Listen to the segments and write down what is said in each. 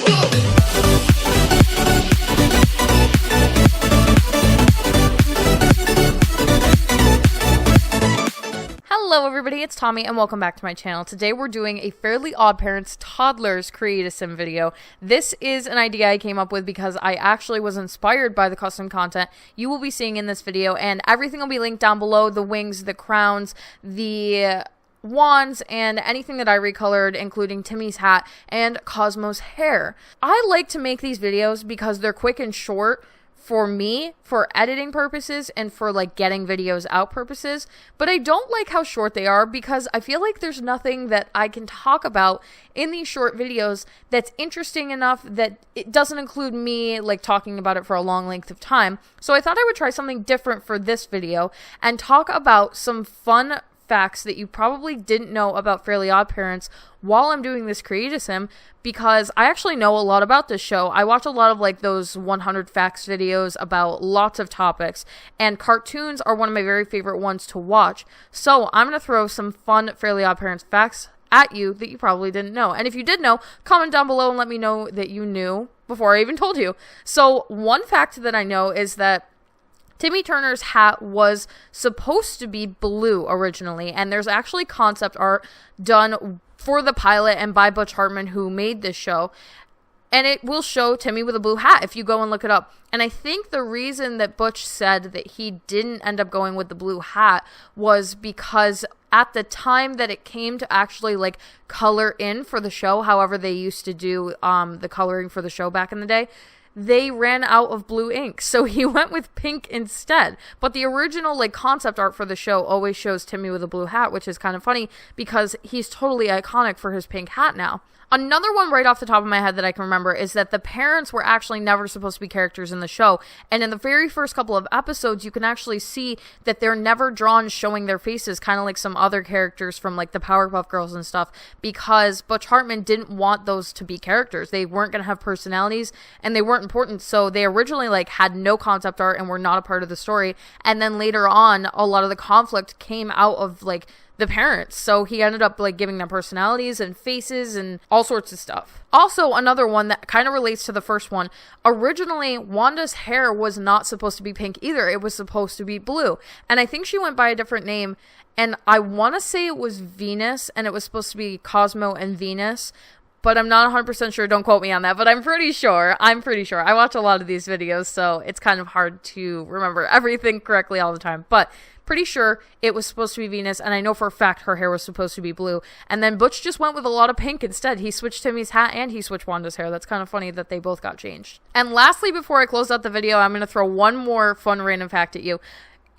Hello everybody, it's Tommy and welcome back to my channel. Today we're doing a Fairly OddParents Toddlers Create a Sim video. This is an idea I came up with because I actually was inspired by the custom content you will be seeing in this video, and everything will be linked down below: the wings, the crowns, the wands, and anything that I recolored, including Timmy's hat and Cosmo's hair. I like to make these videos because they're quick and short for me, for editing purposes and for like getting videos out purposes, but I don't like how short they are because I feel like there's nothing that I can talk about in these short videos that's interesting enough that it doesn't include me like talking about it for a long length of time. So I thought I would try something different for this video and talk about some fun facts that you probably didn't know about Fairly OddParents while I'm doing this Create a Sim, because I actually know a lot about this show. I watch a lot of like those 100 facts videos about lots of topics, and cartoons are one of my very favorite ones to watch. So I'm going to throw some fun Fairly OddParents facts at you that you probably didn't know. And if you did know, comment down below and let me know that you knew before I even told you. So one fact that I know is that Timmy Turner's hat was supposed to be blue originally, and there's actually concept art done for the pilot and by Butch Hartman, who made this show, and it will show Timmy with a blue hat if you go and look it up. And I think the reason that Butch said that he didn't end up going with the blue hat was because at the time that it came to actually like color in for the show, however they used to do the coloring for the show back in the day, they ran out of blue ink, so he went with pink instead. But the original like concept art for the show always shows Timmy with a blue hat, which is kind of funny because he's totally iconic for his pink hat now. Another one right off the top of my head that I can remember is that the parents were actually never supposed to be characters in the show, and in the very first couple of episodes you can actually see that they're never drawn showing their faces, kind of like some other characters from like the Powerpuff Girls and stuff, because Butch Hartman didn't want those to be characters. They weren't going to have personalities and they weren't important, so they originally like had no concept art and were not a part of the story, and then later on a lot of the conflict came out of like the parents, so he ended up like giving them personalities and faces and all sorts of stuff. Also, another one that kind of relates to the first one, originally Wanda's hair was not supposed to be pink either. It was supposed to be blue, and I think she went by a different name, and I want to say it was Venus, and it was supposed to be Cosmo and Venus, but I'm not 100% sure. Don't quote me on that, but I'm pretty sure. I watch a lot of these videos, so it's kind of hard to remember everything correctly all the time, but pretty sure it was supposed to be Venus, and I know for a fact her hair was supposed to be blue. And then Butch just went with a lot of pink instead. He switched Timmy's hat and he switched Wanda's hair. That's kind of funny that they both got changed. And lastly, before I close out the video, I'm going to throw one more fun random fact at you.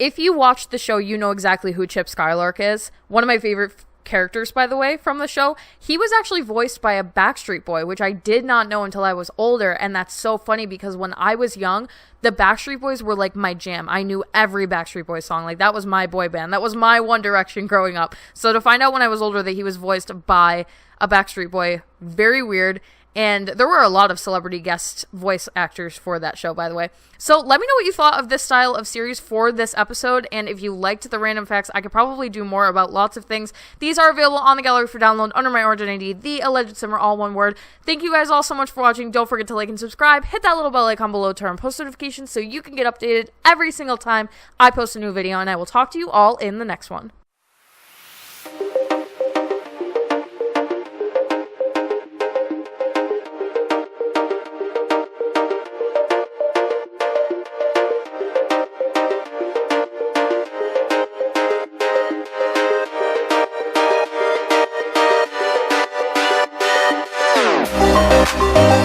If you watched the show, you know exactly who Chip Skylark is. One of my favorite characters, by the way, from the show. He was actually voiced by a Backstreet Boy, which I did not know until I was older, and that's so funny because when I was young, the Backstreet Boys were like my jam. I knew every Backstreet Boys song. Like, that was my boy band. That was my One Direction growing up. So to find out when I was older that he was voiced by a Backstreet Boy, very weird. And there were a lot of celebrity guest voice actors for that show, by the way. So let me know what you thought of this style of series for this episode. And if you liked the random facts, I could probably do more about lots of things. These are available on the gallery for download under my origin ID, theallegedsimmer, all one word. Thank you guys all so much for watching. Don't forget to like and subscribe. Hit that little bell icon below to turn on post notifications so you can get updated every single time I post a new video. And I will talk to you all in the next one. We'll be right back.